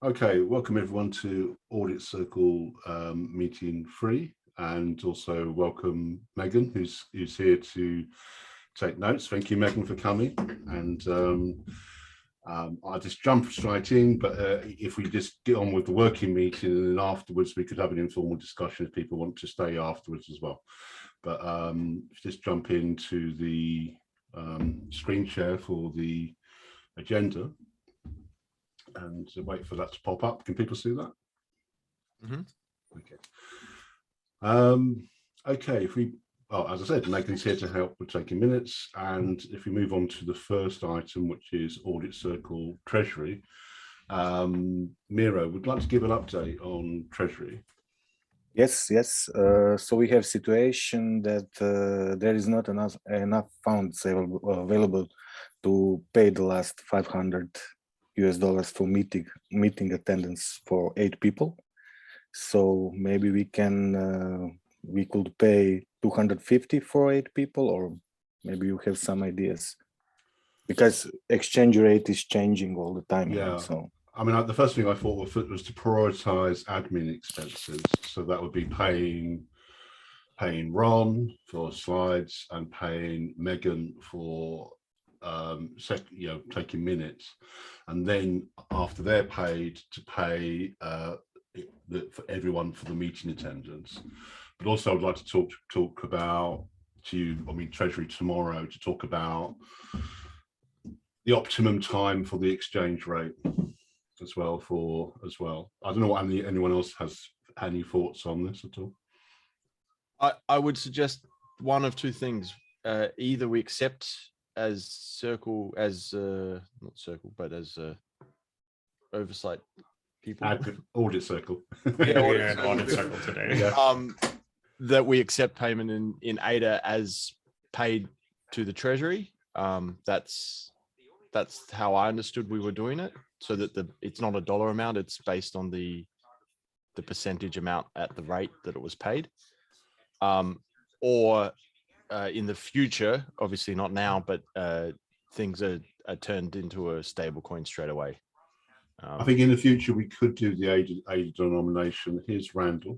Okay, welcome everyone to Audit Circle meeting 3, and also welcome Megan, who's here to take notes. Thank you, Megan, for coming. And I'll just jump straight in, but if we just get on with the working meeting, and then afterwards we could have an informal discussion if people want to stay afterwards as well. But just jump into the screen share for the agenda and wait for that to pop up. Can people see that? Mm-hmm. Okay. Okay, if we, as I said, Megan's here to help with taking minutes. And if we move on to the first item, which is Audit Circle Treasury, Miro, would like to give an update on Treasury. Yes. So we have situation that there is not enough funds available to pay the last $500 for meeting attendance for 8 people. So maybe we could pay 250 for 8 people, or maybe you have some ideas, because exchange rate is changing all the time. Yeah. So I mean, the first thing I thought was to prioritize admin expenses. So that would be paying Ron for slides and paying Megan for taking minutes, and then after they're paid, to pay for everyone for the meeting attendance. But also, I would like to talk about Treasury tomorrow, to talk about the optimum time for the exchange rate as well. I don't know what anyone else has any thoughts on this at all. I would suggest one of two things. Either we accept as Circle, not Circle, but as oversight people. Audit Circle. Audit Circle today. Yeah. That we accept payment in ADA as paid to the Treasury. That's how I understood we were doing it, so that it's not a dollar amount, it's based on the percentage amount at the rate that it was paid. Or in the future, obviously not now, but things are turned into a stable coin straight away. I think in the future we could do the ADA denomination. Here's Randall,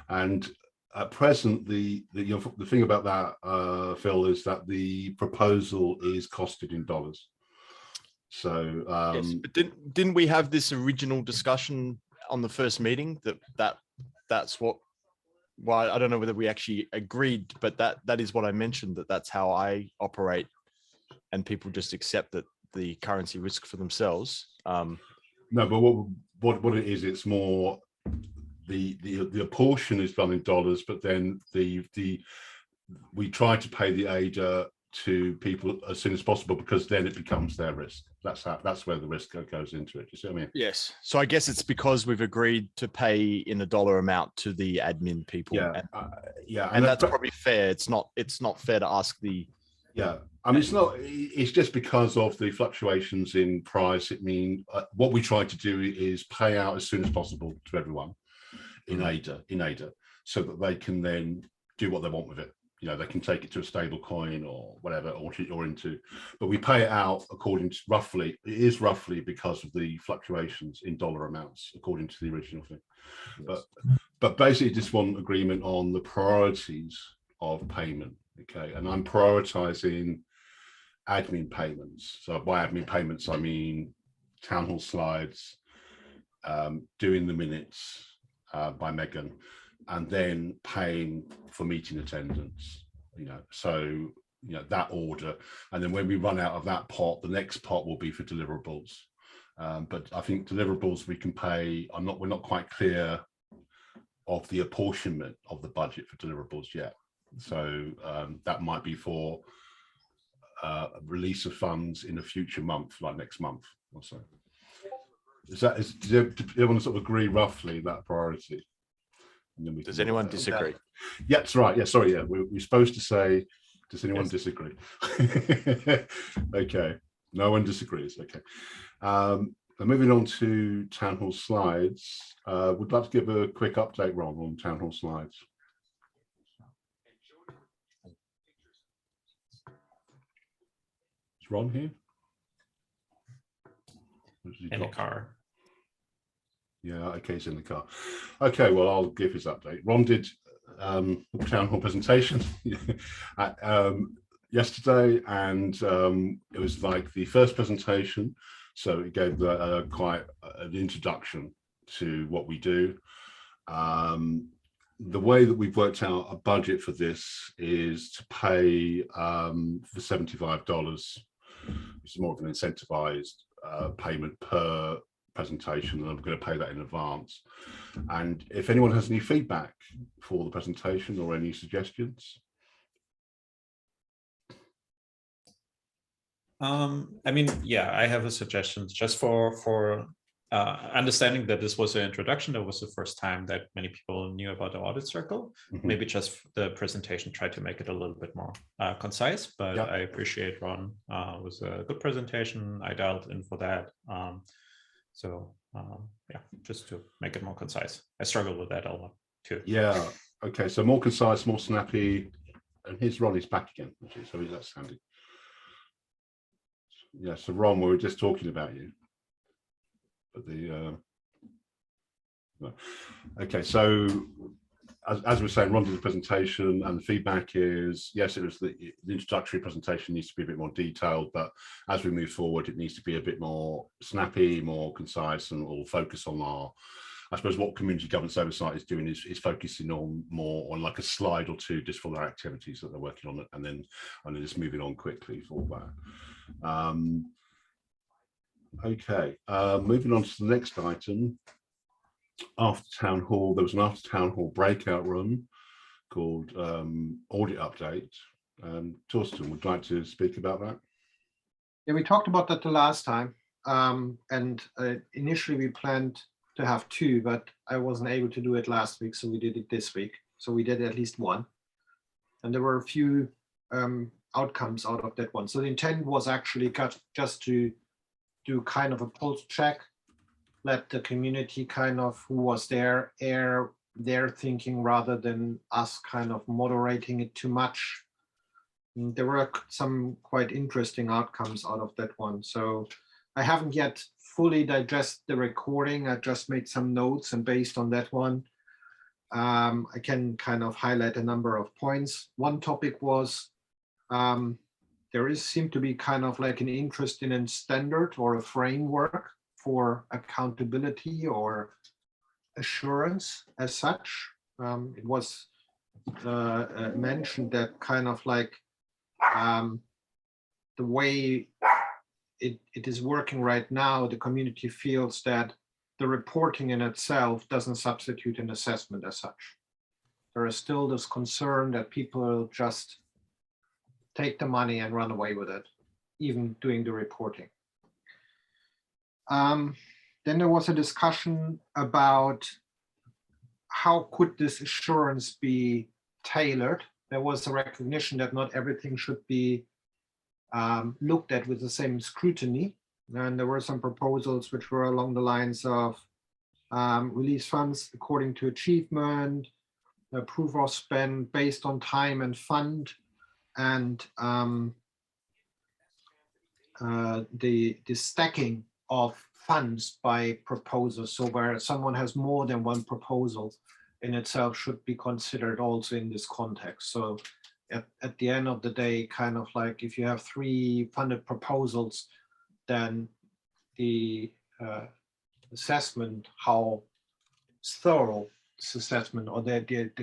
and at present the thing about that, Phil, is that the proposal is costed in dollars. So yes, but didn't we have this original discussion on the first meeting that's what? Well, I don't know whether we actually agreed, but that is what I mentioned, that's how I operate, and people just accept that the currency risk for themselves. No, but what it is, it's more the portion is done in dollars, but then we try to pay the ADA to people as soon as possible, because then it becomes their risk. That's where the risk goes into it. You see what I mean? Yes. So I guess it's because we've agreed to pay in a dollar amount to the admin people. Yeah. And that's probably fair. It's not fair to ask the. Yeah. I mean, it's just because of the fluctuations in price. It means what we try to do is pay out as soon as possible to everyone in ADA, so that they can then do what they want with it. They can take it to a stable coin or whatever, or into, but we pay it out according to roughly because of the fluctuations in dollar amounts, according to the original thing. Yes. But basically just want agreement on the priorities of payment. Okay. And I'm prioritizing admin payments. So by admin payments, I mean town hall slides, doing the minutes by Megan, and then paying for meeting attendance, so that order. And then when we run out of that pot, the next pot will be for deliverables. But I think deliverables we can pay. We're not quite clear of the apportionment of the budget for deliverables yet. So that might be for release of funds in a future month, like next month or so. Does everyone sort of agree roughly that priority? Does anyone disagree? Yeah, that's right. Yeah, sorry. Yeah, we're supposed to say, does anyone disagree? Okay, no one disagrees. Okay. Moving on to town hall slides. Would like to give a quick update, Ron, on town hall slides. Is Ron here? In the car. Yeah, okay, he's in the car. Okay, well, I'll give his update. Ron did a town hall presentation yesterday, and it was like the first presentation, so it gave quite an introduction to what we do. The way that we've worked out a budget for this is to pay for $75, which is more of an incentivized payment per presentation, and I'm going to pay that in advance. And if anyone has any feedback for the presentation or any suggestions. I mean, yeah, I have a suggestion just for understanding that this was an introduction. That was the first time that many people knew about the audit circle. Maybe just the presentation, try to make it a little bit more concise, but yeah. I appreciate Ron. It was a good presentation. I dialed in for that. Yeah, just to make it more concise. I struggle with that a lot too. Yeah, okay, so more concise, more snappy. And here's Ron, he's back again, actually, so that's handy. Yeah, so Ron, we were just talking about you. But no. Okay, so as we were saying, Ron did the presentation, and the feedback is, yes, it was the introductory presentation needs to be a bit more detailed, but as we move forward, it needs to be a bit more snappy, more concise, and we'll focus on our, I suppose what community governance oversight is doing is focusing on more on like a slide or two just for their activities that they're working on, and then just moving on quickly for that. Okay, moving on to the next item. After town hall, there was an after town hall breakout room called Audit Update. Thorsten, would you like to speak about that? Yeah, we talked about that the last time. Initially we planned to have two, but I wasn't able to do it last week, so we did it this week. So we did at least one. And there were a few outcomes out of that one. So the intent was actually just to do kind of a pulse check, let the community kind of who was there air their thinking rather than us kind of moderating it too much. And there were some quite interesting outcomes out of that one. So I haven't yet fully digested the recording. I just made some notes, and based on that one, I can kind of highlight a number of points. One topic was there seemed to be kind of like an interest in a standard or a framework for accountability or assurance as such. It was mentioned that kind of like the way it is working right now, the community feels that the reporting in itself doesn't substitute an assessment as such. There is still this concern that people just take the money and run away with it, even doing the reporting. Then there was a discussion about how could this assurance be tailored. There was a recognition that not everything should be looked at with the same scrutiny. And there were some proposals which were along the lines of release funds according to achievement, proof of spend based on time and fund, and the stacking of funds by proposals. So where someone has more than one proposal in itself should be considered also in this context. So at the end of the day, kind of like if you have 3 funded proposals, then the assessment, how thorough this assessment or the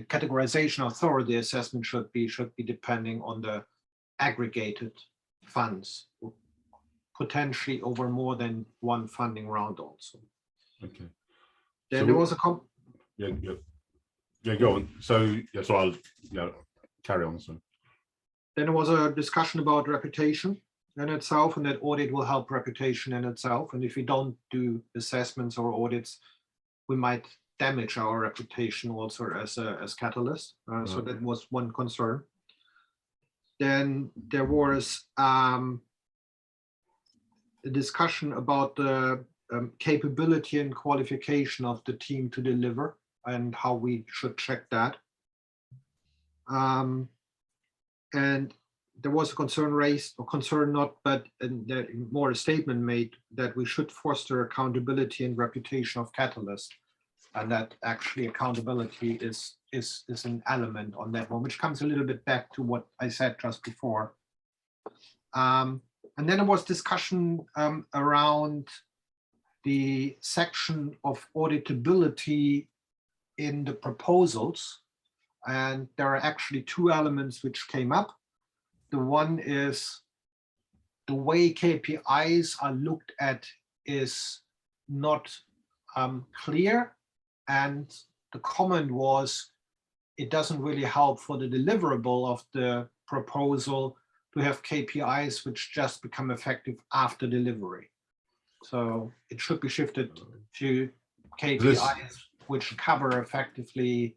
categorization of thorough the assessment should be depending on the aggregated funds, potentially over more than one funding round also. Okay. Then So there was a go on. So yeah, so I'll carry on. So then there was a discussion about reputation in itself, and that audit will help reputation in itself. And if we don't do assessments or audits, we might damage our reputation also as catalyst. So that was one concern. Then there was a discussion about the capability and qualification of the team to deliver and how we should check that. And there was a concern raised, or concern not, but more a statement made that we should foster accountability and reputation of Catalyst, and that actually accountability is an element on that one, which comes a little bit back to what I said just before. And then there was discussion around the section of auditability in the proposals. And there are actually two elements which came up. The one is the way KPIs are looked at is not clear. And the comment was, it doesn't really help for the deliverable of the proposal to have KPIs which just become effective after delivery. So it should be shifted to KPIs which cover effectively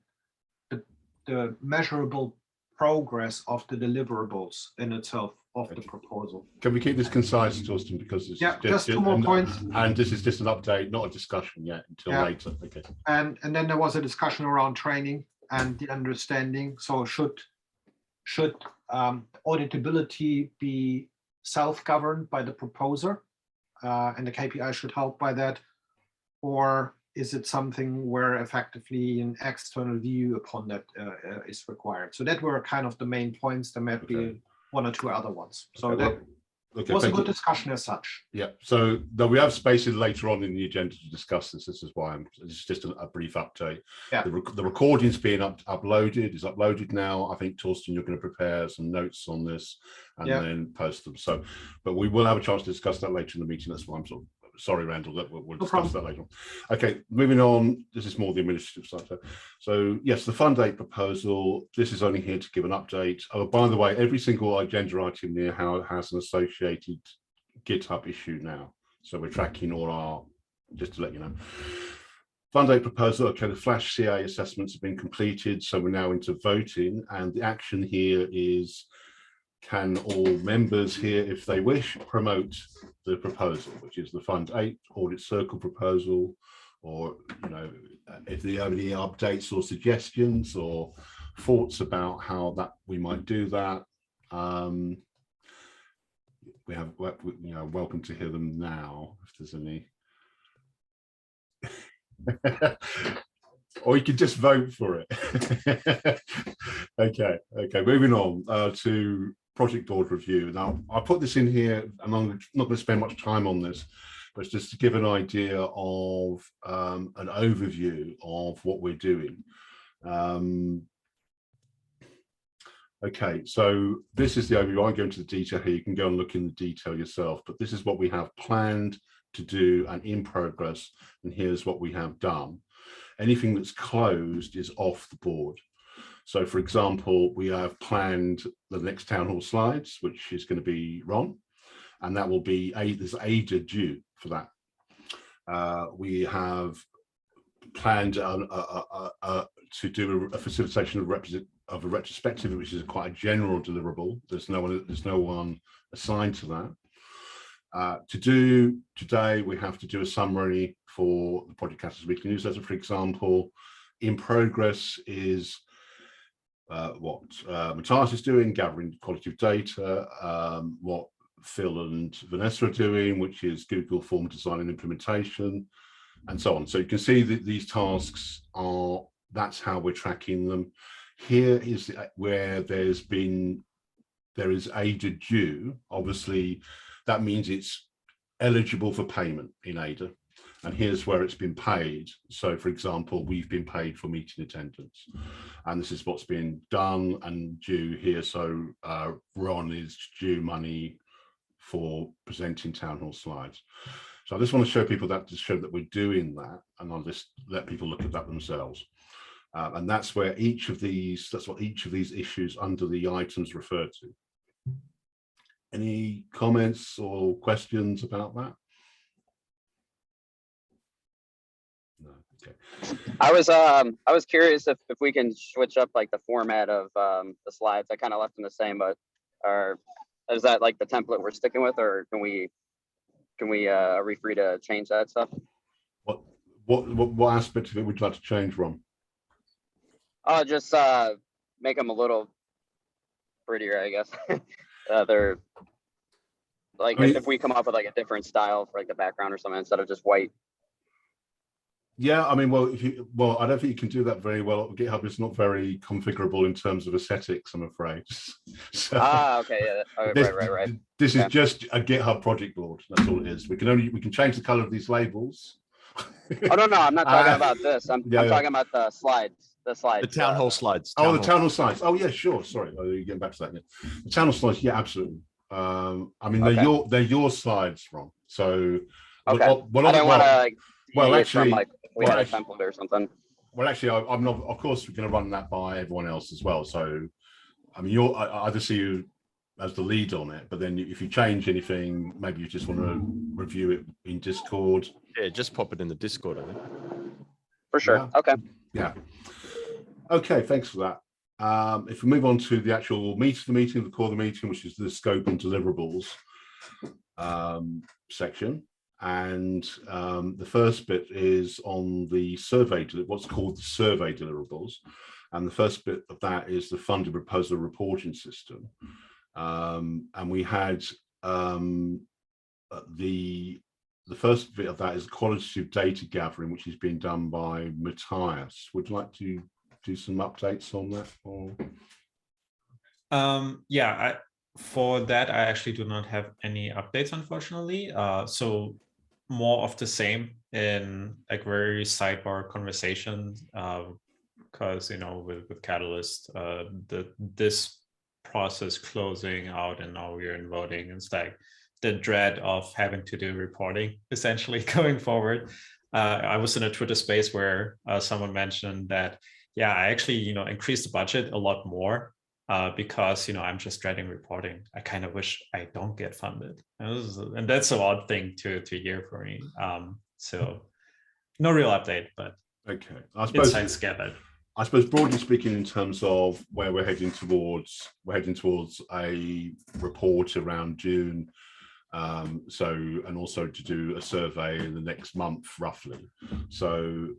the measurable progress of the deliverables in itself of the proposal. Can we keep this concise, Thorsten, because it's just two more points. And this is just an update, not a discussion yet until later. Okay. And then there was a discussion around training and the understanding. So should auditability be self-governed by the proposer, and the KPI should help by that, or is it something where effectively an external view upon that is required? So that were kind of the main points. There might be one or two other ones. So that was a good discussion as such. Yeah. So though we have spaces later on in the agenda to discuss this. This is why this is just a brief update. Yeah. The recording's being uploaded. Is uploaded now. I think Thorsten, you're going to prepare some notes on this and then post them. So, but we will have a chance to discuss that later in the meeting. That's why I'm sort of sorry, Randall, that we'll discuss that later on. Okay, moving on. This is more the administrative side. So yes, the fund 8 proposal, this is only here to give an update. Oh, by the way, every single agenda item there has an associated GitHub issue now. So we're tracking all our, just to let you know. Fund 8 proposal, okay, the flash CA assessments have been completed. So we're now into voting, and the action here is, can all members here, if they wish, promote the proposal, which is the Fund 8 Audit Circle proposal, or, you know, if they have any updates or suggestions or thoughts about how that we might do that, we have, you know, welcome to hear them now, if there's any. Or you can just vote for it. Okay, moving on to project board review. Now, I put this in here, and I'm not going to spend much time on this, but it's just to give an idea of an overview of what we're doing. Okay, so this is the overview. I won't go into the detail here. You can go and look in the detail yourself, but this is what we have planned to do and in progress, and here's what we have done. Anything that's closed is off the board. So, for example, we have planned the next town hall slides, which is going to be Ron, and that will be there's ADA due for that. We have planned to do a facilitation of a retrospective, which is quite a general deliverable. There's no one assigned to that. To do today, we have to do a summary for the Project Catalyst Weekly Newsletter, for example. In progress is what Matthias is doing, gathering qualitative data, what Phil and Vanessa are doing, which is Google form design and implementation, and so on. So you can see that these tasks are, that's how we're tracking them. Here is where there is ADA due. Obviously, that means it's eligible for payment in ADA. And here's where it's been paid. So, for example, we've been paid for meeting attendance, and this is what's been done and due here. So Ron is due money for presenting town hall slides. So I just want to show people that, to show that we're doing that, and I'll just let people look at that themselves. And that's where each of these, that's what each of these issues under the items refer to. Any comments or questions about that? No. Okay. I was curious if we can switch up like the format of the slides. I kind of left them the same, but is that like the template we're sticking with, or can we are we free to change that stuff? What aspect of it would you like to change, Ron? Just make them a little prettier, I guess. they're like, I mean, if we come up with like a different style for like the background or something instead of just white. yeah, I mean, well, I don't think you can do that very well. GitHub is not very configurable in terms of aesthetics, I'm afraid. So, Okay, yeah, oh, this, right. This Okay. is just a GitHub project board. That's all it is. We can change the color of these labels. Oh no, I'm not talking about this. I'm talking about the slides. The town hall slides. Oh, the town hall slides. Oh, yeah, sure. Sorry, you're getting back to that. Yeah. The town hall slides. Yeah, absolutely. I mean, they're your slides, Ron. So, okay. I don't want to. Well, actually, like if we had a template or something. Well, actually, I'm not. Of course, we're going to run that by everyone else as well. So, I mean, I either see you as the lead on it, but then if you change anything, maybe you just want to review it in Discord. Yeah, just pop it in the Discord, I think. For sure. Yeah. Okay. Yeah. Okay, thanks for that. If we move on to the actual the core of the meeting, which is the scope and deliverables section. And the first bit is on the survey, what's called the survey deliverables. And the first bit of that is the funded proposal reporting system. And we had the first bit of that is qualitative data gathering, which is being done by Matthias. Would you like to do some updates on that? Or? Yeah, for that, I actually do not have any updates, unfortunately. So more of the same in like very sidebar conversations, because with Catalyst, this process closing out and now we're in voting, it's like the dread of having to do reporting essentially going forward. I was in a Twitter space where someone mentioned that, yeah, I actually increased the budget a lot more because I'm just dreading reporting. I kind of wish I don't get funded, and that's an odd thing to hear for me. So no real update, but okay, I suppose insights gathered. I suppose broadly speaking, in terms of where we're heading towards a report around June. And also to do a survey in the next month, roughly. So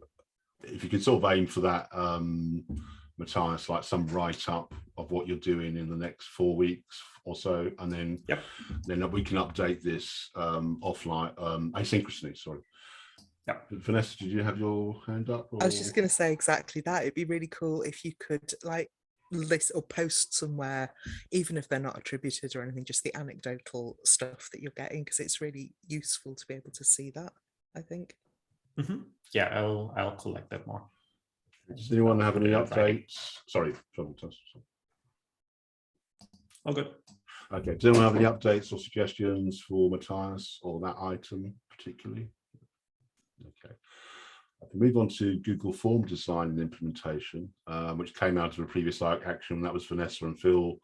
if you could sort of aim for that, Matthias, like some write-up of what you're doing in the next 4 weeks or so, and then then we can update this offline, asynchronously. Sorry. Yeah. Vanessa, did you have your hand up? Or? I was just going to say exactly that. It'd be really cool if you could like list or post somewhere, even if they're not attributed or anything, just the anecdotal stuff that you're getting, because it's really useful to be able to see that, I think. Mm-hmm. Yeah, I'll collect that more. Does anyone have any updates? Sorry, Oh, good. Okay, does anyone have any updates or suggestions for Matthias or that item particularly? Okay. I can move on to Google Form design and implementation, which came out of a previous action. That was Vanessa and Phil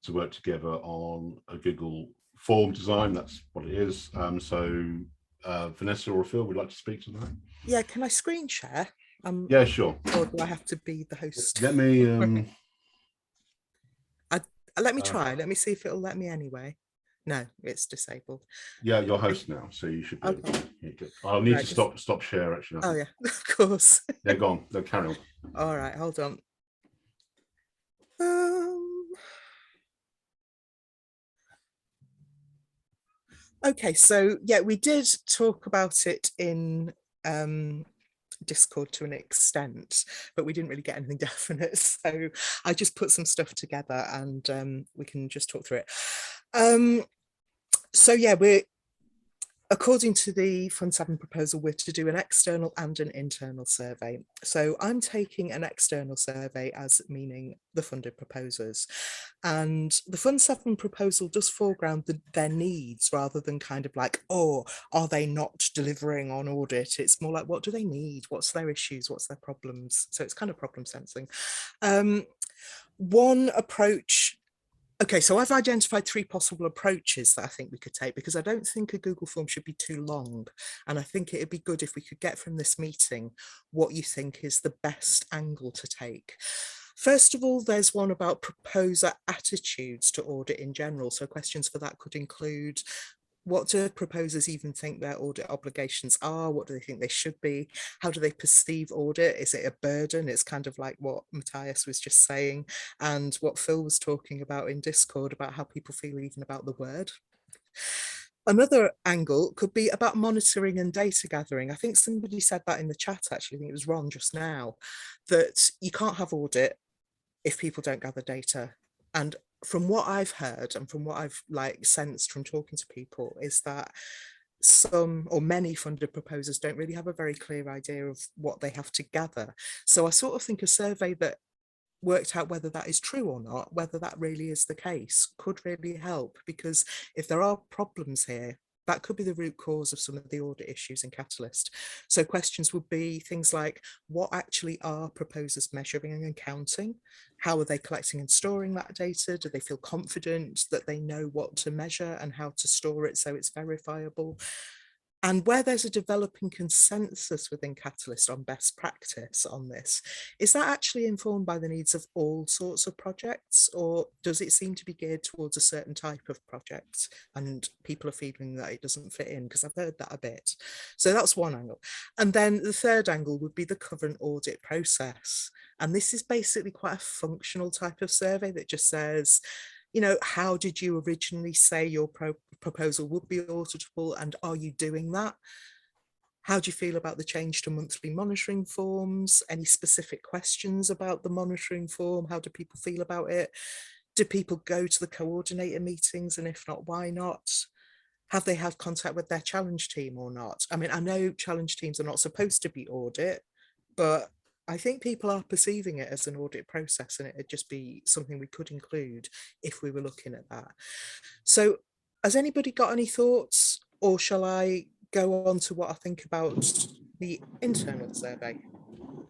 to work together on a Google Form design. That's what it is. So Vanessa or Phil would like to speak to that? Yeah, can I screen share? Yeah, sure. Or do I have to be the host? Let me... let me try. Let me see if it'll let me anyway. No, it's disabled. Yeah, you're host now, so you should be able Okay. to. I'll need to stop share actually. Oh yeah, of course. They're gone. They'll carry on. All right, hold on. Okay, so yeah, we did talk about it in Discord to an extent, but we didn't really get anything definite. So I just put some stuff together and we can just talk through it. So yeah, according to the Fund 7 proposal, we're to do an external and an internal survey. So I'm taking an external survey as meaning the funded proposers. And the Fund 7 proposal does foreground their needs rather than kind of like, oh, are they not delivering on audit? It's more like, what do they need? What's their issues? What's their problems? So it's kind of problem sensing. One approach. Okay, so I've identified 3 possible approaches that I think we could take, because I don't think a Google form should be too long. And I think it'd be good if we could get from this meeting what you think is the best angle to take. First of all, there's one about proposer attitudes to audit in general. So questions for that could include, What do proposers even think their audit obligations are? What do they think they should be? How do they perceive audit? Is it a burden? It's kind of like what Matthias was just saying, and what Phil was talking about in Discord about how people feel even about the word. Another angle could be about monitoring and data gathering. I think somebody said that in the chat, actually. I think it was Ron just now, that you can't have audit if people don't gather data. And from what I've heard and from what I've like sensed from talking to people is that some or many funded proposers don't really have a very clear idea of what they have to gather. So I sort of think a survey that worked out whether that is true or not, whether that really is the case, could really help, because if there are problems here, that could be the root cause of some of the audit issues in Catalyst. So questions would be things like, what actually are proposers measuring and counting? How are they collecting and storing that data? Do they feel confident that they know what to measure and how to store it so it's verifiable? And where there's a developing consensus within Catalyst on best practice on this, is that actually informed by the needs of all sorts of projects, or does it seem to be geared towards a certain type of project and people are feeling that it doesn't fit in? Because I've heard that a bit. So that's one angle. And then the third angle would be the current audit process. And this is basically quite a functional type of survey that just says, you know, how did you originally say your proposal would be auditable, and are you doing that? How do you feel about the change to monthly monitoring forms? Any specific questions about the monitoring form? How do people feel about it? Do people go to the coordinator meetings, and if not, why not? Have they had contact with their challenge team or not? I mean, I know challenge teams are not supposed to be audit, but I think people are perceiving it as an audit process, and it'd just be something we could include if we were looking at that. So has anybody got any thoughts, or shall I go on to what I think about the internal survey?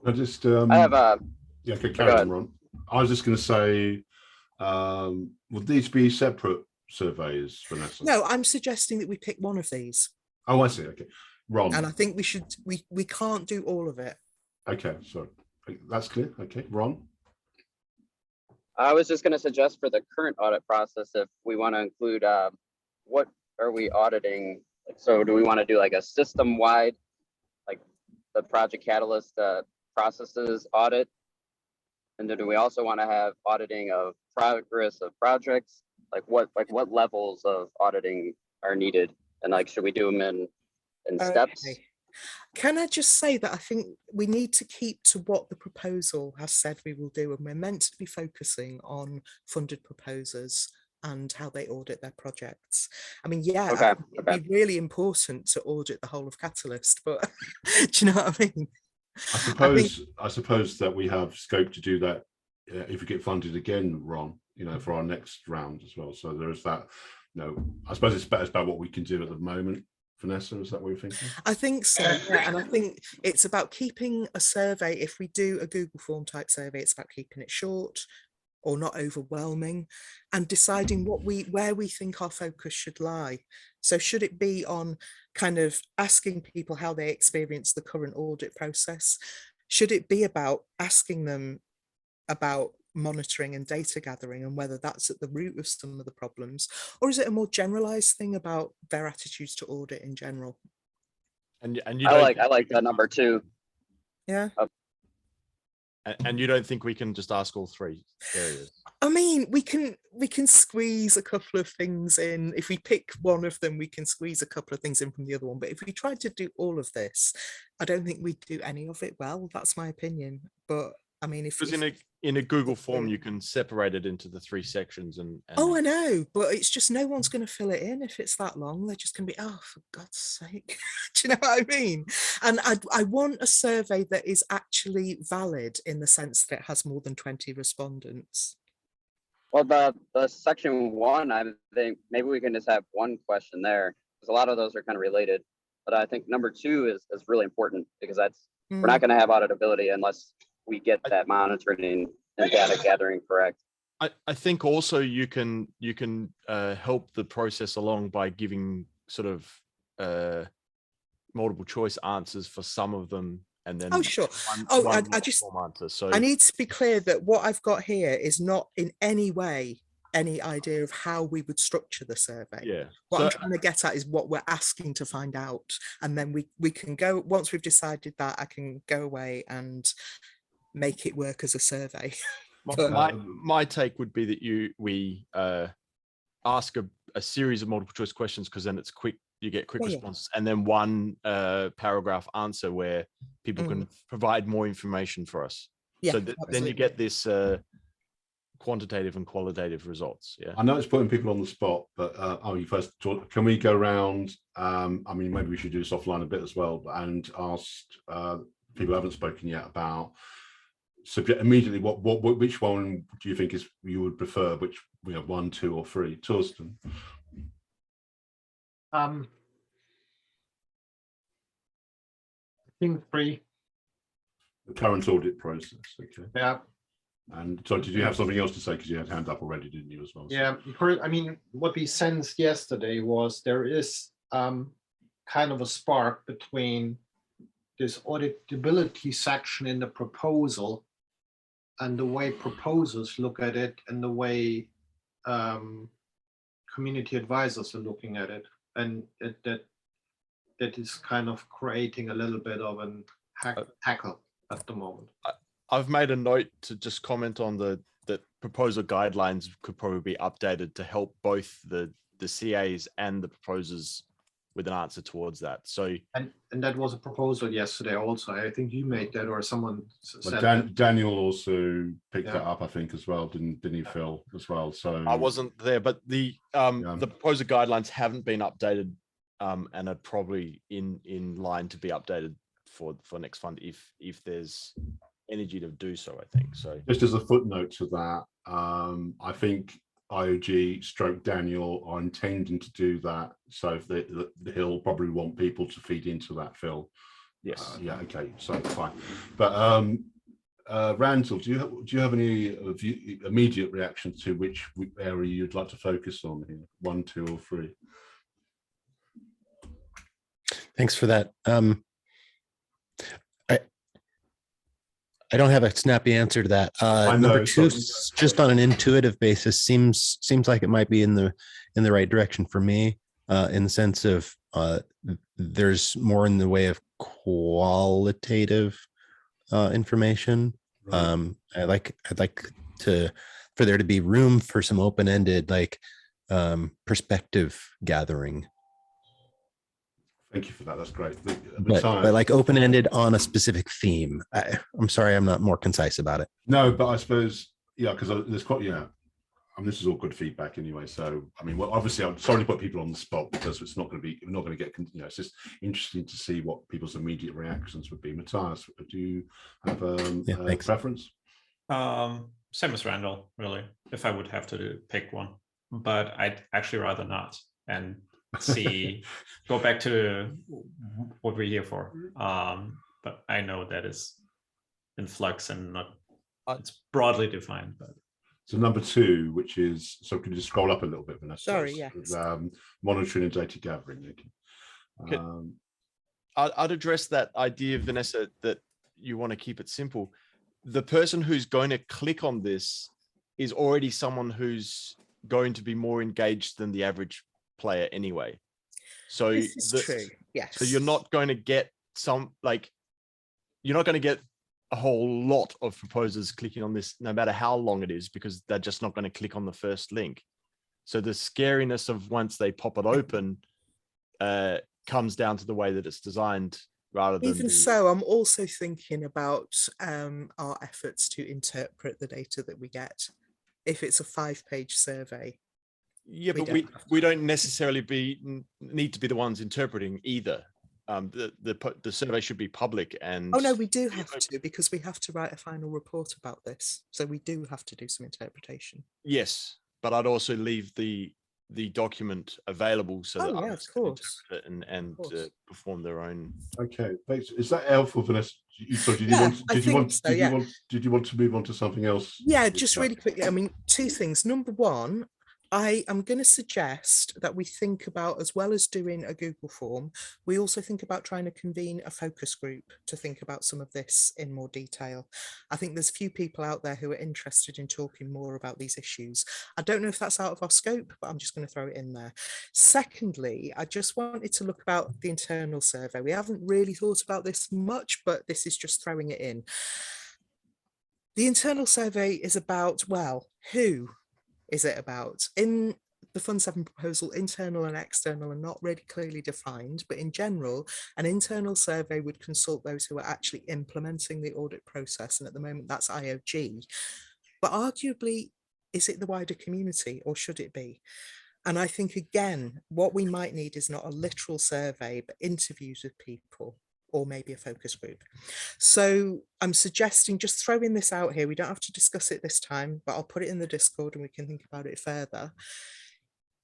I just I have a. yeah, okay, carry on, Ron. I was just going to say, would these be separate surveys, Vanessa? No, I'm suggesting that we pick one of these. Oh, I see. Okay, Ron. And I think we should. We can't do all of it. Okay, so that's clear. Okay, Ron. I was just going to suggest for the current audit process, if we want to include what are we auditing? So do we want to do like a system-wide, like the Project Catalyst processes audit? And then do we also want to have auditing of progress of projects? Like what levels of auditing are needed? And like, should we do them in steps? Okay. Can I just say that I think we need to keep to what the proposal has said we will do, and we're meant to be focusing on funded proposers and how they audit their projects. I mean, yeah, Okay, it'd be really important to audit the whole of Catalyst, but do you know what I mean? I suppose that we have scope to do that if we get funded again, Ron, you know, for our next round as well. So there is that, you know, I suppose it's better about what we can do at the moment. Vanessa, is that what you're thinking? I think so, yeah. And I think it's about keeping a survey. If we do a Google form type survey, it's about keeping it short or not overwhelming, and deciding where we think our focus should lie. So should it be on kind of asking people how they experience the current audit process? Should it be about asking them about monitoring and data gathering and whether that's at the root of some of the problems, or is it a more generalized thing about their attitudes to audit in general? And you I like that number 2. Yeah. And you don't think we can just ask all 3 areas? I mean, we can squeeze a couple of things in. If we pick one of them, we can squeeze a couple of things in from the other one. But if we tried to do all of this, I don't think we'd do any of it well. That's my opinion. But I mean, because in a Google form, you can separate it into the 3 sections and oh, I know, but it's just no one's going to fill it in if it's that long. They're just going to be, oh, for God's sake. Do you know what I mean? And I want a survey that is actually valid in the sense that it has more than 20 respondents. Well, the section 1, I think maybe we can just have one question there, because a lot of those are kind of related. But I think number 2 is really important, because we're not going to have auditability unless we get that monitoring and data gathering correct. I think also you can help the process along by giving sort of multiple choice answers for some of them, and then oh sure I just I need to be clear that what I've got here is not in any way any idea of how we would structure the survey. Yeah. What So I'm trying to get at is what we're asking to find out. And then we can go, once we've decided that, I can go away and make it work as a survey. my take would be that we ask a series of multiple choice questions, because then it's quick, you get quick responses, and then one paragraph answer where people can provide more information for us. Yeah, so then you get this quantitative and qualitative results. Yeah, I know it's putting people on the spot, but you first talk, can we go around? I mean, maybe we should do this offline a bit as well, and ask people who haven't spoken yet about subject immediately. Which one do you think is you would prefer? Which we have 1, 2, or 3? Thorsten. I think 3. The current audit process. Okay. Yeah. And so, did you have something else to say? Because you had hand up already, didn't you, as well? So. Yeah. I mean, what we sensed yesterday was there is kind of a spark between this auditability section in the proposal and the way proposers look at it and the way community advisors are looking at it, and that is kind of creating a little bit of an hackle at the moment. I've made a note to just comment on that proposal guidelines could probably be updated to help both the CAs and the proposers with an answer towards that. So and that was a proposal yesterday also. I think you made that, or someone said that. Daniel also picked that up, I think, as well, didn't he, Phil, as well? So I wasn't there, but the proposal guidelines haven't been updated and are probably in line to be updated for next fund if there's energy to do so, I think. So just as a footnote to that, I think IOG stroke Daniel are intending to do that, so if he'll probably want people to feed into that, Phil. Yes. Yeah. Okay. So fine. But Randall, do you have any immediate reaction to which area you'd like to focus on here? 1, 2, or 3? Thanks for that. I don't have a snappy answer to that. Number 2, just on an intuitive basis, seems like it might be in the right direction for me, in the sense of there's more in the way of qualitative information. Right. I'd like for there to be room for some open-ended, like perspective gathering. Thank you for that. That's great. But like open-ended on a specific theme. I'm sorry, I'm not more concise about it. No, but I suppose, yeah, because there's quite, I mean, this is all good feedback anyway. So, I mean, well, obviously, I'm sorry to put people on the spot, because it's not going to be, we're not going to get, it's just interesting to see what people's immediate reactions would be. Matthias, do you have a preference? Same as Randall, really, if I would have to pick one, but I'd actually rather not. And go back to what we're here for. But I know that is in flux and not, it's broadly defined. But so number 2, which is, so can you just scroll up a little bit, Vanessa? Sorry, yes. Monitoring and data gathering. I'd address that idea, Vanessa, that you want to keep it simple. The person who's going to click on this is already someone who's going to be more engaged than the average player anyway. So this is true. Yes. So you're not going to get you're not going to get a whole lot of proposers clicking on this, no matter how long it is, because they're just not going to click on the first link. So the scariness of once they pop it open comes down to the way that it's designed, rather than even so. I'm also thinking about our efforts to interpret the data that we get. If it's a 5-page survey. Yeah, but we don't necessarily need to be the ones interpreting either. The survey should be public, and oh no, we do have to, because we have to write a final report about this, so we do have to do some interpretation. Yes, but I'd also leave the document available so that others can interpret it and perform their own. Okay, thanks. Is that helpful, Vanessa? Did you want to move on to something else? Yeah, just really quickly. I mean, 2 things. Number 1, I am going to suggest that we think about, as well as doing a Google form, we also think about trying to convene a focus group to think about some of this in more detail. I think there's a few people out there who are interested in talking more about these issues. I don't know if that's out of our scope, but I'm just going to throw it in there. Secondly, I just wanted to look about the internal survey. We haven't really thought about this much, but this is just throwing it in. The internal survey is about, well, who is it about? In the Fund 7 proposal, internal and external are not really clearly defined, but in general, an internal survey would consult those who are actually implementing the audit process. And at the moment, that's IOG. But arguably, is it the wider community, or should it be? And I think, again, what we might need is not a literal survey, but interviews with people, or maybe a focus group. So I'm suggesting just throwing this out here. We don't have to discuss it this time, but I'll put it in the Discord and we can think about it further.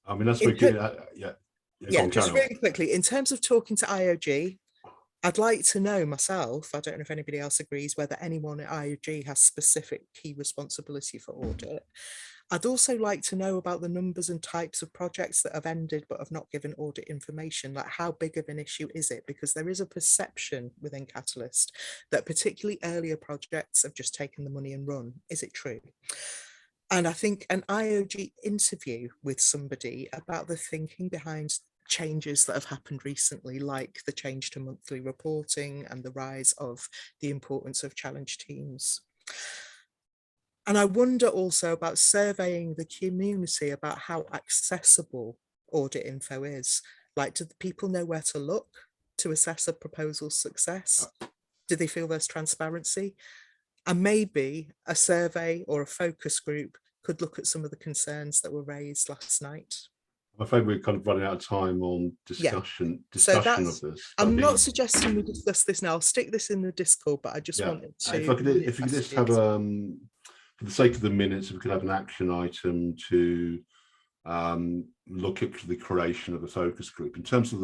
I mean, that's good. Yeah, just really quickly, in terms of talking to IOG, I'd like to know myself, I don't know if anybody else agrees, whether anyone at IOG has specific key responsibility for audit. I'd also like to know about the numbers and types of projects that have ended but have not given audit information. Like, how big of an issue is it? Because there is a perception within Catalyst that particularly earlier projects have just taken the money and run. Is it true? And I think an IOG interview with somebody about the thinking behind changes that have happened recently, like the change to monthly reporting and the rise of the importance of challenge teams. And I wonder also about surveying the community about how accessible audit info is. Like, do the people know where to look to assess a proposal's success? Do they feel there's transparency? And maybe a survey or a focus group could look at some of the concerns that were raised last night. I'm afraid we're kind of running out of time on discussion of this. I'm not suggesting we discuss this now. I'll stick this in the Discord, but I just wanted to. If you could just have for the sake of the minutes, if we could have an action item to look at the creation of a focus group in terms of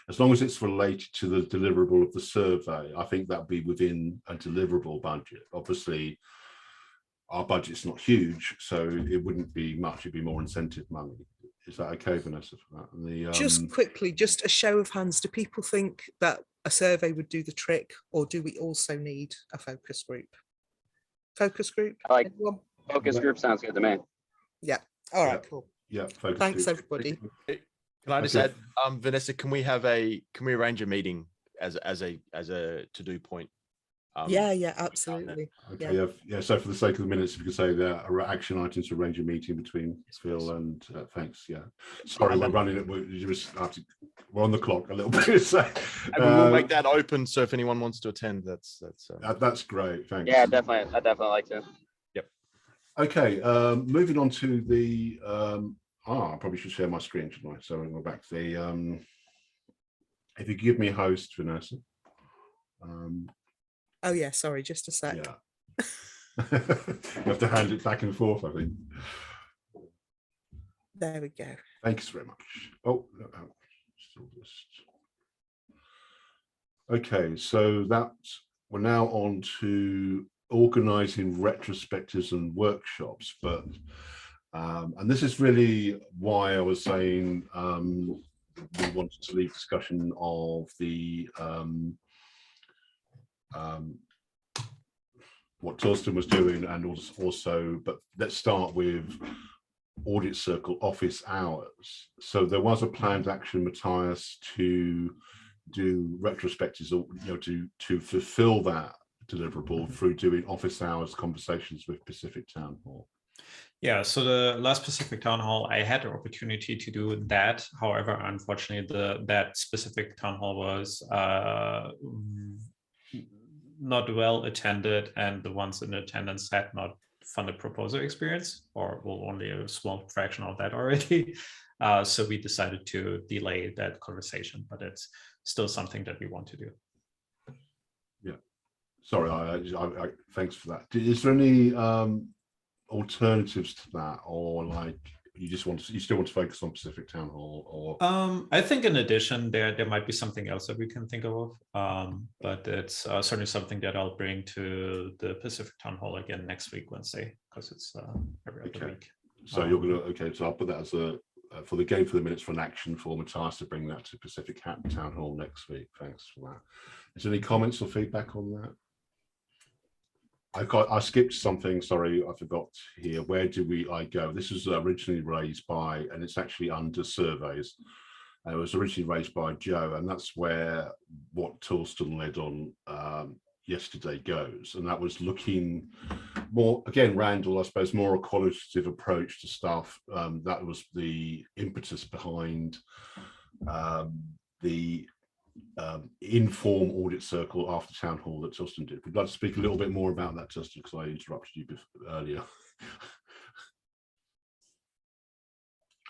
as long as it's related to the deliverable of the survey, I think that'd be within a deliverable budget. Obviously, our budget's not huge, so it wouldn't be much. It'd be more incentive money. Is that okay, Vanessa, for that? Just quickly, just a show of hands. Do people think that a survey would do the trick, or do we also need a focus group? Focus group? I like focus group, sounds good to me. Yeah. All right, cool. Yeah. Thanks, everybody. Can I just add, Vanessa, can we arrange a meeting as a to-do point? Yeah, absolutely. Okay, yeah. So for the sake of the minutes, if you could say that action items to arrange a meeting between Phil and thanks. Yeah. Sorry, we're running it. We're on the clock a little bit. So, and we'll make that open. So if anyone wants to attend, that's great. Thanks. Yeah, definitely. I definitely like to. Yep. Okay. Moving on to the. I probably should share my screen, shouldn't I? So we'll go back to the. If you give me a host, Vanessa. Oh yeah, sorry, just a sec. Yeah. You have to hand it back and forth, I think. There we go. Thanks very much. Oh, okay, so we're now on to organising retrospectives and workshops, but and this is really why I was saying we wanted to leave discussion of the what Thorsten was doing, and also, but let's start with Audit Circle office hours. So there was a planned action, Matthias, to do retrospectives, or to fulfill that deliverable through doing office hours conversations with Pacific Town Hall. Yeah, so the last Pacific Town Hall, I had the opportunity to do that. However, unfortunately, that specific town hall was not well attended, and the ones in attendance had not funded proposal experience, or only a small fraction of that already. So we decided to delay that conversation, but it's still something that we want to do. Yeah, sorry, I thanks for that. Is there any alternatives to that, or like you still want to focus on Pacific Town Hall? Or I think in addition there might be something else that we can think of, but it's certainly something that I'll bring to the Pacific Town Hall again next week, Wednesday, because it's every other week. So you're gonna, okay, so I'll put that as a for the game for the minutes for an action for Matthias to bring that to Pacific Town Hall next week. Thanks for that. Is there any comments or feedback on that? I skipped something, sorry, I forgot here. Where do I go? This was originally raised by, and it's actually under surveys. It was originally raised by Joe, and that's where what Thorsten led on yesterday goes. And that was looking more, again, Randall, I suppose, more a qualitative approach to stuff. That was the impetus behind the inform audit circle after town hall that Thorsten did. We'd like to speak a little bit more about that, Thorsten, because I interrupted you earlier.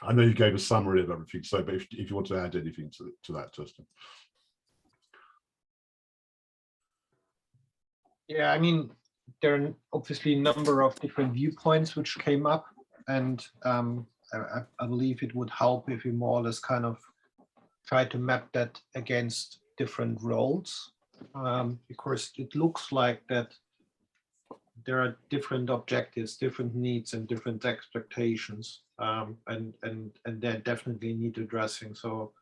I know you gave a summary of everything, so but if you want to add anything to that, Thorsten. Yeah, I mean, there are obviously a number of different viewpoints which came up, and I believe it would help if we more or less kind of try to map that against different roles, because it looks like that there are different objectives, different needs, and different expectations, and they definitely need addressing. So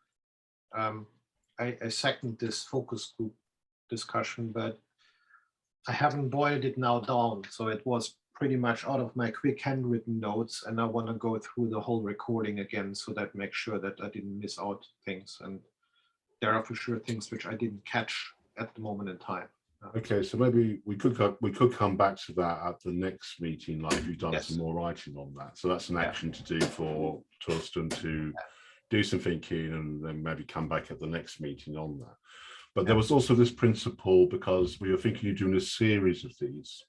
I second this focus group discussion, but I haven't boiled it now down. So it was pretty much out of my quick handwritten notes, and I want to go through the whole recording again so that make sure that I didn't miss out things. And there are for sure things which I didn't catch at the moment in time. Okay, so maybe we could come back to that at the next meeting, like if you've done some more writing on that. So that's an action to do for Thorsten to do some thinking, and then maybe come back at the next meeting on that. But there was also this principle, because we were thinking of doing a series of these.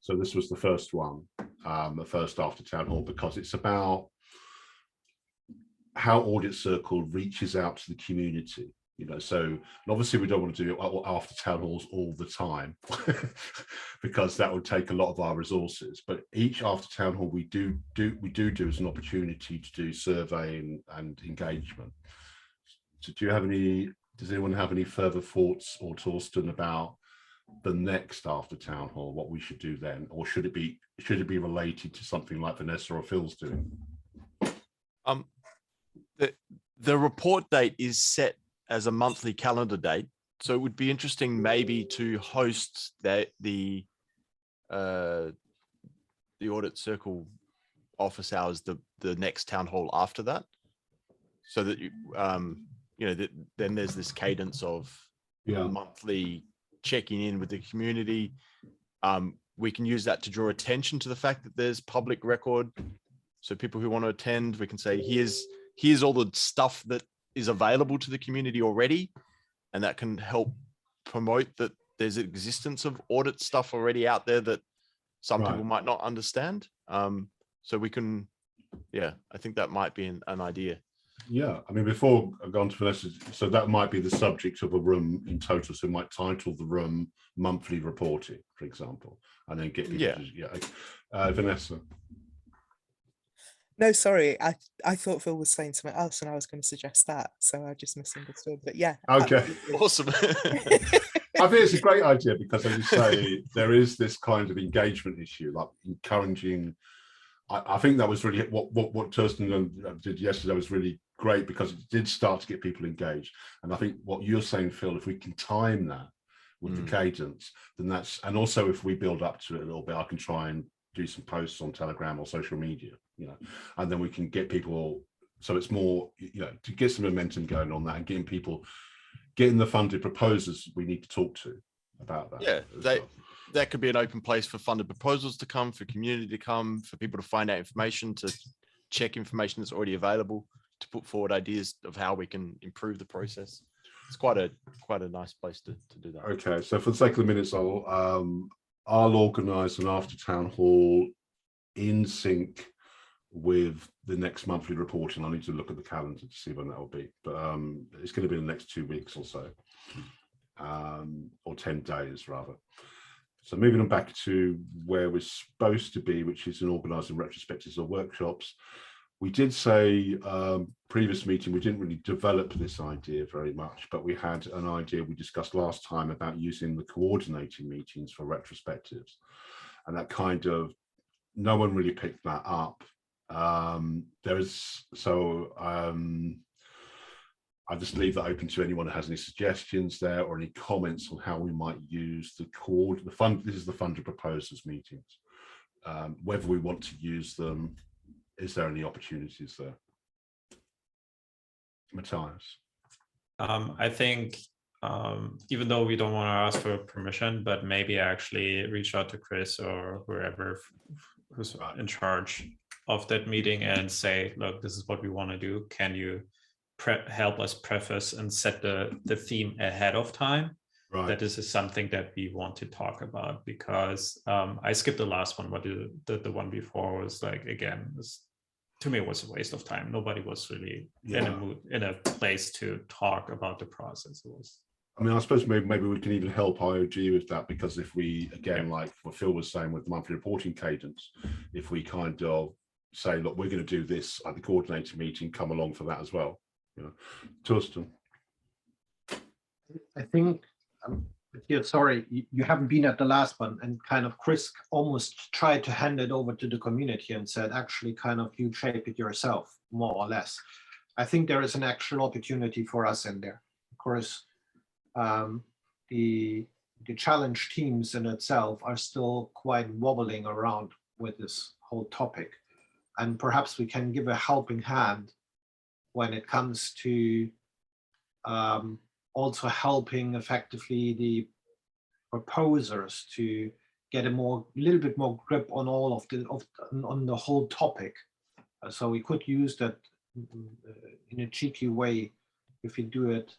So this was the first one, the first after town hall, because it's about how Audit Circle reaches out to the community. You know, so obviously we don't want to do it after town halls all the time because that would take a lot of our resources. But each after town hall we do as an opportunity to do surveying and engagement. So do you have any? Does anyone have any further thoughts, or Thorsten, about the next after town hall? What we should do then, or should it be related to something like Vanessa or Phil's doing? The report date is set as a monthly calendar date, so it would be interesting maybe to host the Audit Circle office hours the next town hall after that, so that then there's this cadence of monthly checking in with the community. We can use that to draw attention to the fact that there's public record, so people who want to attend, we can say here's all the stuff that is available to the community already, and that can help promote that there's existence of audit stuff already out there that some people might not understand. So we can, I think that might be an idea. Yeah, I mean, before I've gone to Vanessa, so that might be the subject of a room in total. So we might title the room monthly reporting, for example, and then get people Vanessa. No, sorry, I thought Phil was saying something else and I was going to suggest that, so I just misunderstood. But yeah. Okay. Awesome. I think it's a great idea because, as you say, there is this kind of engagement issue, like encouraging. I think that was really what Thorsten did yesterday was really great, because it did start to get people engaged. And I think what you're saying, Phil, if we can time that with the cadence, then that's, and also if we build up to it a little bit, I can try and do some posts on Telegram or social media, and then we can get people, so it's more, to get some momentum going on that, and getting the funded proposers we need to talk to about that. Yeah, that could be an open place for funded proposals to come, for community to come, for people to find out information, to check information that's already available, to put forward ideas of how we can improve the process. It's quite a nice place to do that. Okay, so for the sake of the minutes, I'll organise an after town hall in sync with the next monthly reporting. I need to look at the calendar to see when that will be, but it's going to be in the next 2 weeks or so, or 10 days rather. So moving on back to where we're supposed to be, which is in organising retrospectives or workshops. We did say previous meeting, we didn't really develop this idea very much, but we had an idea we discussed last time about using the coordinating meetings for retrospectives. And that kind of, no one really picked that up. There is, so I just leave that open to anyone who has any suggestions there or any comments on how we might use the fund. This is the funder proposers meetings. Whether we want to use them, is there any opportunities there? Matthias. I think even though we don't want to ask for permission, but maybe actually reach out to Chris or whoever who's in charge of that meeting and say, look, this is what we want to do. Can you help us preface and set the theme ahead of time? Right. That this is something that we want to talk about, because I skipped the last one, but the one before was like, again, to me, it was a waste of time. Nobody was really in a mood, in a place to talk about the process. It was. I mean, I suppose maybe we can even help IOG with that, because if we, again, like what Phil was saying with the monthly reporting cadence, if we kind of say, look, we're going to do this at the coordinator meeting, come along for that as well. You know, Thorsten. I think, sorry, you haven't been at the last one, and kind of Chris almost tried to hand it over to the community and said, actually, kind of you shape it yourself, more or less. I think there is an actual opportunity for us in there. Of course, the challenge teams in itself are still quite wobbling around with this whole topic, and perhaps we can give a helping hand when it comes to also helping effectively the proposers to get a little bit more grip on all of on the whole topic. So we could use that in a cheeky way if you do it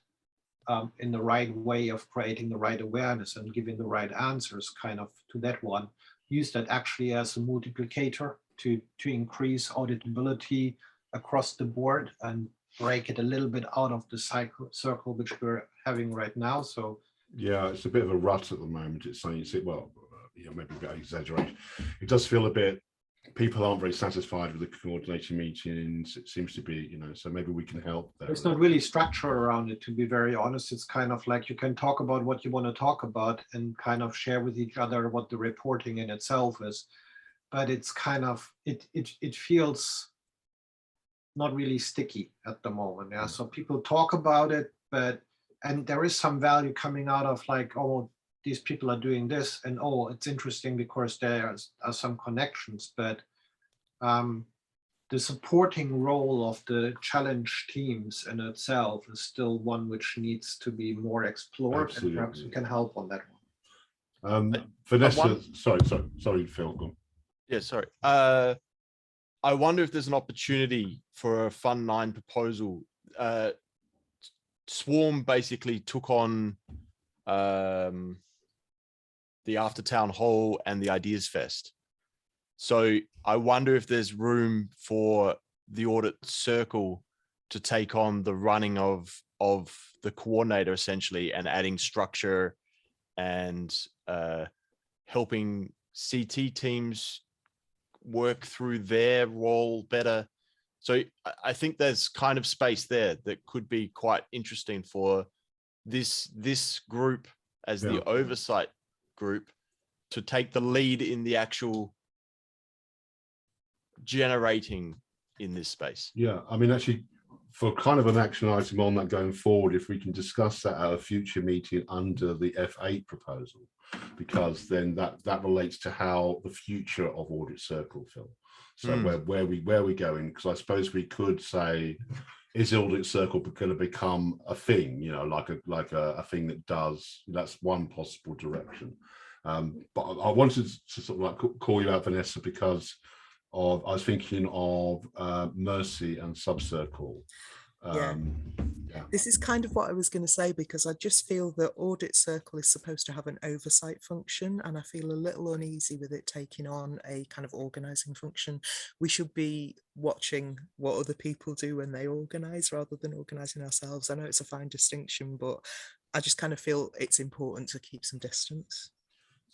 in the right way of creating the right awareness and giving the right answers kind of to that one. Use that actually as a multiplicator to increase auditability across the board and break it a little bit out of the circle which we're having right now. So yeah, it's a bit of a rut at the moment. It's saying, well, you know, maybe a bit of exaggeration. It does feel a bit, people aren't very satisfied with the coordinating meetings. It seems to be, you know, so maybe we can help there. There's not really structure around it, to be very honest. It's kind of like you can talk about what you want to talk about and kind of share with each other what the reporting in itself is. But it's kind of, it feels not really sticky at the moment. Yeah, so people talk about it, and there is some value coming out of like, oh, these people are doing this, and oh, it's interesting because there are some connections, but the supporting role of the challenge teams in itself is still one which needs to be more explored. Absolutely. And perhaps we can help on that one. Vanessa, sorry, Phil. Go on. Yeah, sorry. I wonder if there's an opportunity for a Fund 9 proposal. Swarm basically took on the After Town Hall and the Ideas Fest. So I wonder if there's room for the Audit Circle to take on the running of the coordinator essentially, and adding structure and helping CT teams work through their role better. So I think there's kind of space there that could be quite interesting for this group as the oversight group to take the lead in the actual generating in this space. Yeah, I mean, actually, for kind of an action item on that going forward, if we can discuss that at a future meeting under the F8 proposal, because then that relates to how the future of Audit Circle, Phil. So where we going? Because I suppose we could say, is Audit Circle going to become a thing? You know, like a thing that does. That's one possible direction. But I wanted to sort of like call you out, Vanessa, because I was thinking of Mercy and Subcircle. Yeah. This is kind of what I was going to say, because I just feel that Audit Circle is supposed to have an oversight function, and I feel a little uneasy with it taking on a kind of organizing function. We should be watching what other people do when they organize rather than organizing ourselves. I know it's a fine distinction, but I just kind of feel it's important to keep some distance.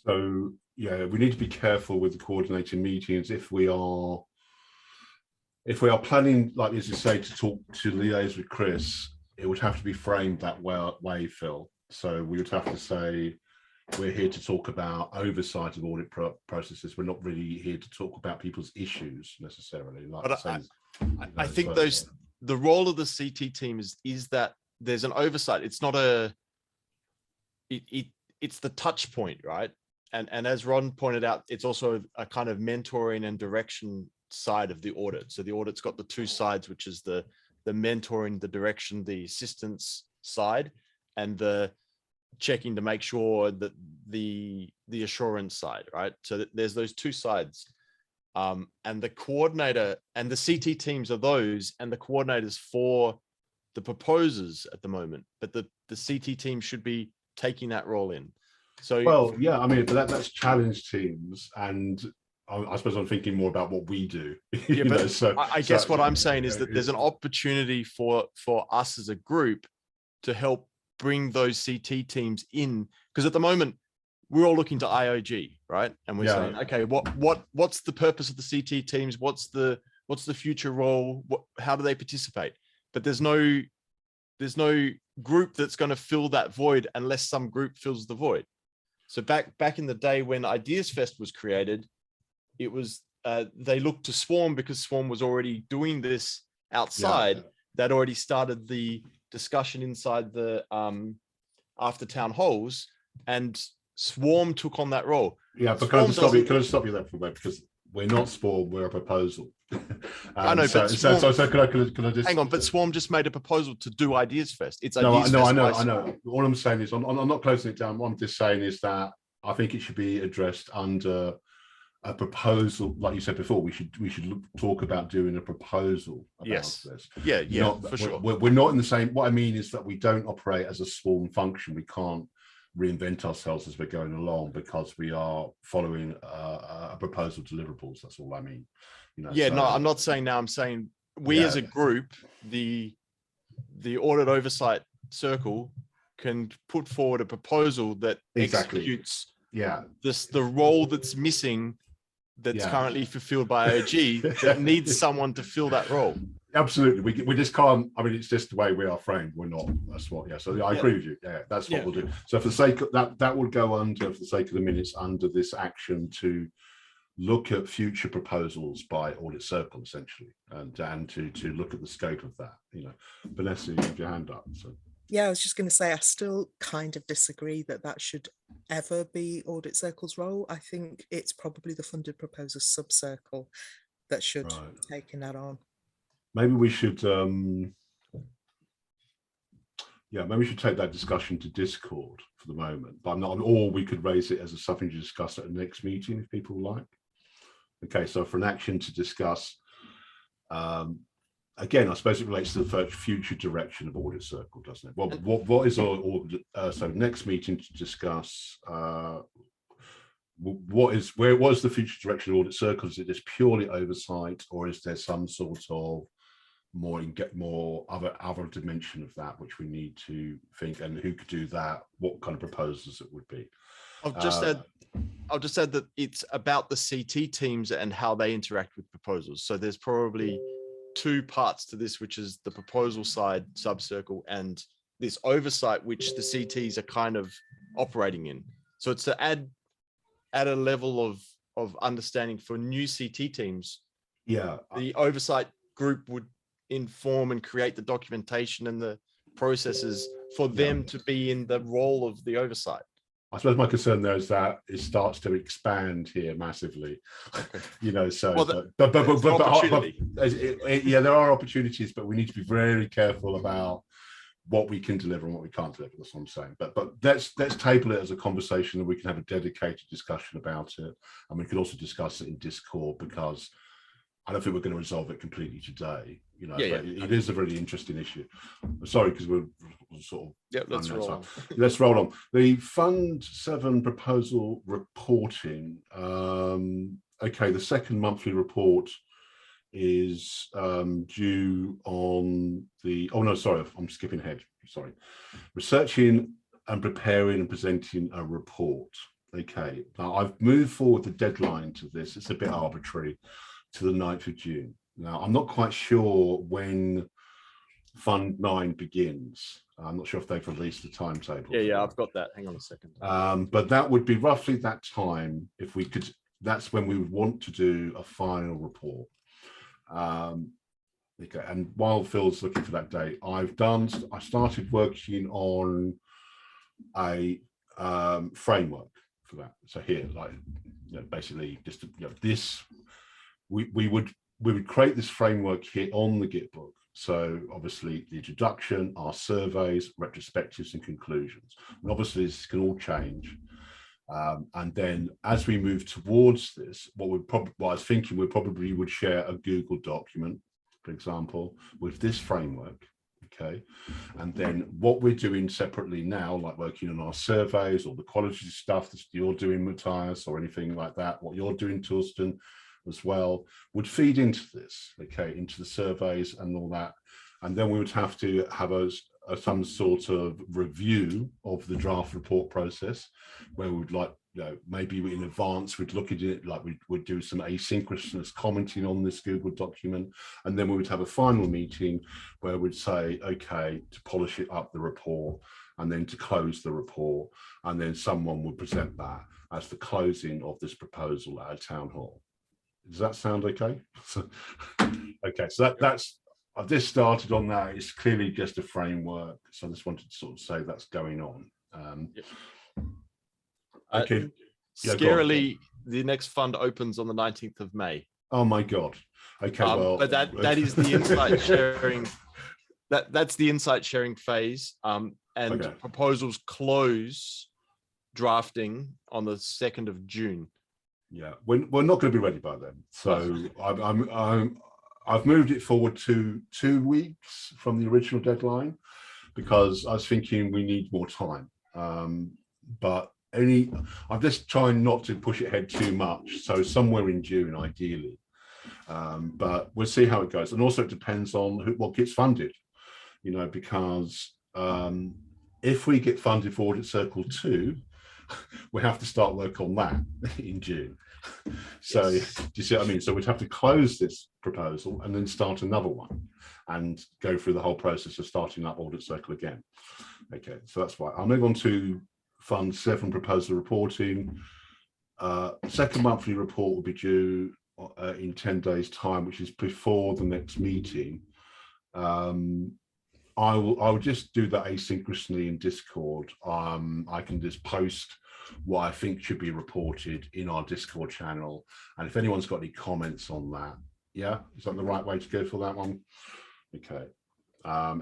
So yeah, we need to be careful with the coordinating meetings if we are planning, like as you say, to liaise with Chris. It would have to be framed that way, Phil. So we would have to say, we're here to talk about oversight of audit processes. We're not really here to talk about people's issues necessarily. Like But I think the role of the CT team is that there's an oversight. It's not it's the touch point, right? And as Ron pointed out, it's also a kind of mentoring and direction side of the audit. So the audit's got the two sides, which is the mentoring, the direction, the assistance side, and the checking to make sure that the assurance side, right? So there's those two sides. And the coordinator and the CT teams are those, and the coordinators for the proposers at the moment, but the CT team should be taking that role in. So, well, yeah, I mean, but that's challenge teams, and I suppose I'm thinking more about what we do. Yeah, but so I guess what I'm saying is that there's an opportunity for us as a group to help bring those CT teams in, because at the moment we're all looking to IOG, right? And we're saying, okay, what's the purpose of the CT teams? What's the future role? How do they participate? But there's no group that's going to fill that void unless some group fills the void. So back in the day when Ideas Fest was created, it was they looked to Swarm because Swarm was already doing this outside. Yeah. That already started the discussion inside the after town halls, and Swarm took on that role. Yeah, but can I stop you there for a moment, because we're not Swarm, we're a proposal. I know, so, but Swarm, so can I just hang on? But Swarm just made a proposal to do Ideas Fest. It's no, Ideas Fest. I know. All I'm saying is, I'm not closing it down. What I'm just saying is that I think it should be addressed under a proposal, like you said before. We should talk about doing a proposal about this. Yeah, for sure. We're not in the same. What I mean is that we don't operate as a Swarm function. We can't reinvent ourselves as we're going along because we are following a proposal deliverables. That's all I mean. No, I'm not saying now. I'm saying we as a group, the audit oversight circle, can put forward a proposal that executes the role that's missing, that's currently fulfilled by IOG, that needs someone to fill that role. Absolutely, we just can't. I mean, it's just the way we are framed. We're not. That's what. Yeah. So I agree with you. Yeah, that's what we'll do. So for the sake of that will go under, for the sake of the minutes, under this action to look at future proposals by Audit Circle, essentially, and to look at the scope of that. Vanessa, you have your hand up. So. Yeah, I was just going to say, I still kind of disagree that should ever be Audit Circle's role. I think it's probably the funded proposer sub-circle that should be taking that on. Maybe we should, maybe we should take that discussion to Discord for the moment. But or we could raise it as something to discuss at the next meeting if people like. Okay, so for an action to discuss, again, I suppose it relates to the future direction of Audit Circle, doesn't it? What is our so next meeting to discuss? What is the future direction of Audit Circle? Is it just purely oversight, or is there some sort of more other dimension of that which we need to think, and who could do that? What kind of proposals it would be? I'll just add that it's about the CT teams and how they interact with proposals. So there's probably two parts to this, which is the proposal side sub-circle and this oversight, which the CTs are kind of operating in. So it's to add a level of understanding for new CT teams. Yeah, the oversight group would inform and create the documentation and the processes for them to be in the role of the oversight. I suppose my concern there is that it starts to expand here massively. So but there are opportunities, but we need to be very careful about what we can deliver and what we can't deliver. That's what I'm saying. But let's table it as a conversation, and we can have a dedicated discussion about it, and we can also discuss it in Discord, because I don't think we're going to resolve it completely today. It is a really interesting issue. Sorry, because we're sort of let's roll on. Let's roll on. The Fund 7 proposal reporting. Okay, the second monthly report is due on the. Oh no, sorry, I'm skipping ahead. Sorry, researching and preparing and presenting a report. Okay, now I've moved forward the deadline to this. It's a bit arbitrary, to the 9th of June. Now, I'm not quite sure when Fund 9 begins. I'm not sure if they've released the timetable. Yeah, I've got that. Hang on a second. But that would be roughly that time if we could. That's when we would want to do a final report. Okay, and while Phil's looking for that date, I started working on a framework for that. So here, like, basically just this, we would create this framework here on the Git book. So obviously the introduction, our surveys, retrospectives, and conclusions. And obviously this can all change. And then as we move towards this, what I was thinking, we probably would share a Google document, for example, with this framework. Okay. And then what we're doing separately now, like working on our surveys or the quality stuff that you're doing, Matthias, or anything like that, what you're doing, Thorsten, as well, would feed into this, okay, into the surveys and all that. And then we would have to have some sort of review of the draft report process, where we would, like, maybe in advance we'd look at it, like we'd do some asynchronous commenting on this Google document, and then we would have a final meeting where we'd say, okay, to polish it up, the report, and then to close the report, and then someone would present that as the closing of this proposal at a town hall. Does that sound okay? Okay, so that's I've just started on that. It's clearly just a framework, so I just wanted to sort of say that's going on. Okay. Scarily, the next fund opens on the 19th of May. Oh my God. Okay, well, but that is the insight sharing. That's the insight sharing phase. And okay. Proposals close drafting on the 2nd of June. Yeah, we're not going to be ready by then. So I've moved it forward to 2 weeks from the original deadline, because I was thinking we need more time. But I'm just trying not to push it ahead too much. So somewhere in June, ideally. But we'll see how it goes. And also it depends on what gets funded, because if we get funded for Audit Circle 2, we have to start work on that in June. So yes. Do you see what I mean? So we'd have to close this proposal and then start another one and go through the whole process of starting up Audit Circle again. Okay, so that's why I'll move on to Fund 7 proposal reporting. Second monthly report will be due in 10 days time, which is before the next meeting. I will just do that asynchronously in Discord. I can just post what I think should be reported in our Discord channel. And if anyone's got any comments on that, yeah, is that the right way to go for that one? Okay.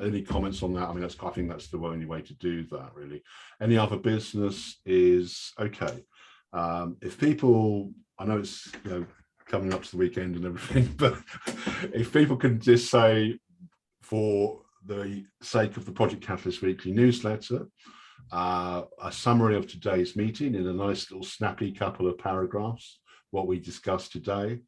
Any comments on that? I mean, I think that's the only way to do that, really. Any other business is okay. If people, I know it's coming up to the weekend and everything, but if people can just say, for the sake of the Project Catalyst Weekly newsletter, a summary of today's meeting in a nice little snappy couple of paragraphs, what we discussed today,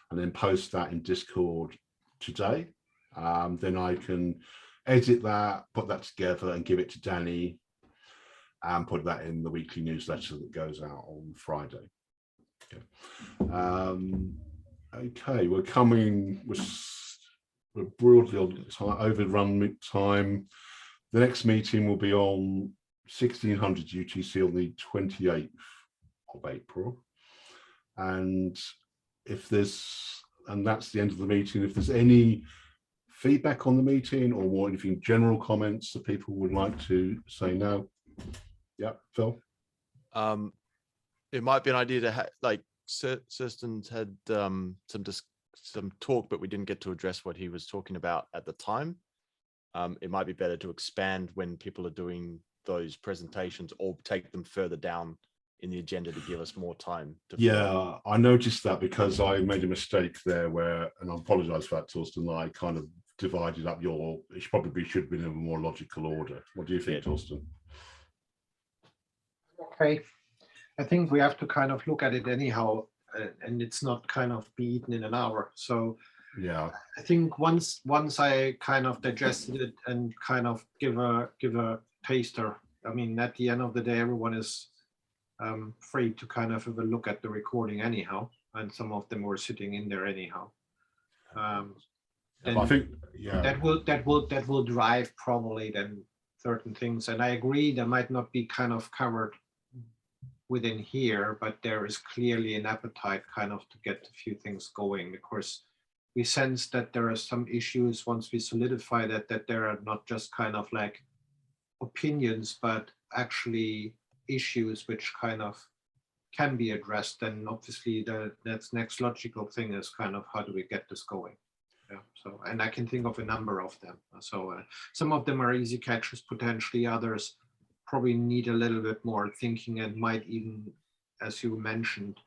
and then post that in Discord today. Then I can edit that, put that together and give it to Danny and put that in the weekly newsletter that goes out on Friday. Okay, we're broadly on time, overrun time. The next meeting will be on 1600 UTC on the 28th of April. And that's the end of the meeting. If there's any feedback on the meeting or anything, general comments that people would like to say now. Yeah, Phil? It might be an idea to have, like, Thorsten had some talk, but we didn't get to address what he was talking about at the time. It might be better to expand when people are doing those presentations, or take them further down in the agenda to give us more time to follow. I noticed that, because I made a mistake there and I apologize for that, Thorsten, I kind of divided up it probably should have been in a more logical order. What do you think, Thorsten? Okay, I think we have to kind of look at it anyhow, and it's not kind of be eaten in an hour. So yeah, I think once I kind of digested it and kind of give a taster, I mean, at the end of the day, everyone is free to kind of have a look at the recording anyhow, and some of them were sitting in there anyhow. I think that will drive probably then certain things. And I agree, they might not be kind of covered within here, but there is clearly an appetite kind of to get a few things going. Of course, we sense that there are some issues once we solidify that there are not just kind of like opinions, but actually issues which kind of can be addressed. And obviously that's next logical thing is kind of how do we get this going? Yeah, so, and I can think of a number of them. So some of them are easy catches, potentially others probably need a little bit more thinking and might even, as you mentioned,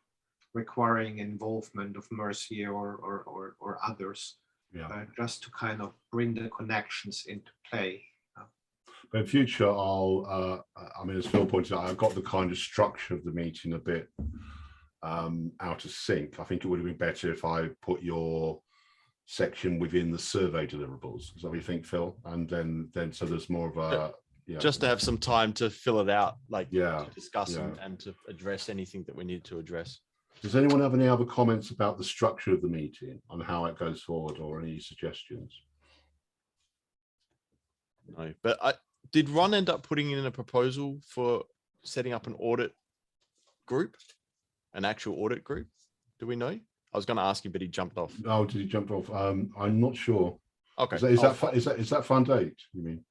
requiring involvement of Mercy or others, just to kind of bring the connections into play. But in future, I mean, as Phil pointed out, I've got the kind of structure of the meeting a bit out of sync. I think it would have been better if I put your section within the survey deliverables. Is that what you think, Phil? And then so there's more of a just to have some time to fill it out, like to discuss and to address anything that we need to address. Does anyone have any other comments about the structure of the meeting on how it goes forward, or any suggestions? No, but did Ron end up putting in a proposal for setting up an audit group, an actual audit group? Do we know? I was going to ask him, but he jumped off. Oh, did he jump off? I'm not sure. Okay. Is that fund 8? You mean?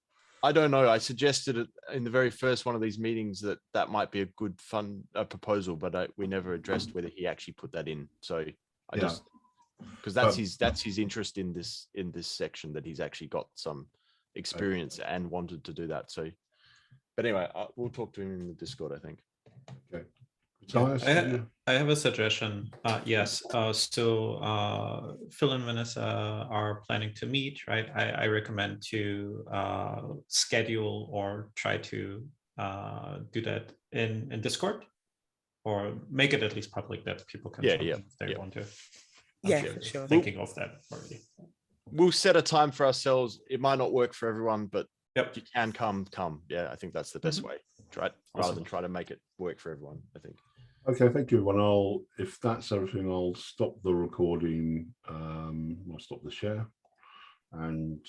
I don't know. I suggested it in the very first one of these meetings that might be a good fund proposal, but we never addressed whether he actually put that in. So I just, because that's his interest in this section, that he's actually got some experience and wanted to do that. So, but anyway, we'll talk to him in the Discord, I think. Okay. I have a suggestion. Yes. So Phil and Vanessa are planning to meet, right? I recommend to schedule or try to do that in Discord, or make it at least public that people can join if they want to. Yeah, for sure. Thinking of that already. We'll set a time for ourselves. It might not work for everyone, but if you can come. Yeah, I think that's the best way. Rather than try to make it work for everyone, I think. Okay, thank you, everyone. If that's everything, I'll stop the recording. I'll stop the share and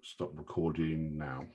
stop recording now.